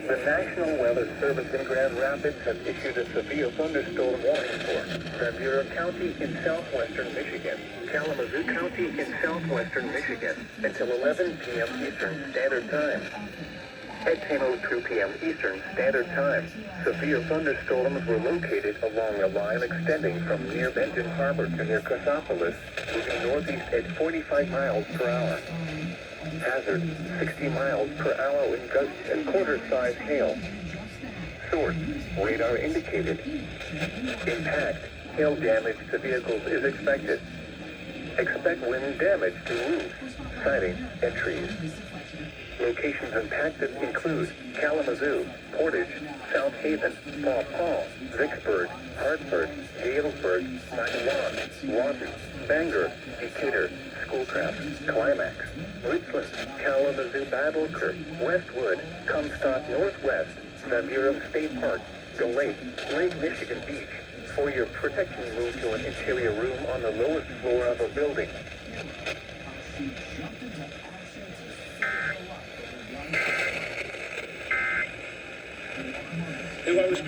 The National Weather Service in Grand Rapids has issued a severe thunderstorm warning for Van Buren County in southwestern Michigan, Kalamazoo County in southwestern Michigan until 11 p.m. Eastern Standard Time. At 10:02 p.m. Eastern Standard Time, severe thunderstorms were located along a line extending from near Benton Harbor to near Cassopolis, moving northeast at 45 miles per hour. Hazard, 60 miles per hour with gusts and quarter-size hail. Source, radar indicated. Impact, hail damage to vehicles is expected. Expect wind damage to roofs, siding, and trees. Locations impacted include Kalamazoo, Portage, South Haven, Paw Paw, Vicksburg, Hartford, Galesburg, Nicolon, Lawton, Bangor, Decatur, Schoolcraft, Climax, Richland, Kalamazoo, Battlekirk, Westwood, Comstock Northwest, Van Buren State Park, Lake Michigan Beach. For your protection, move to an interior room on the lowest floor of a building. Who I was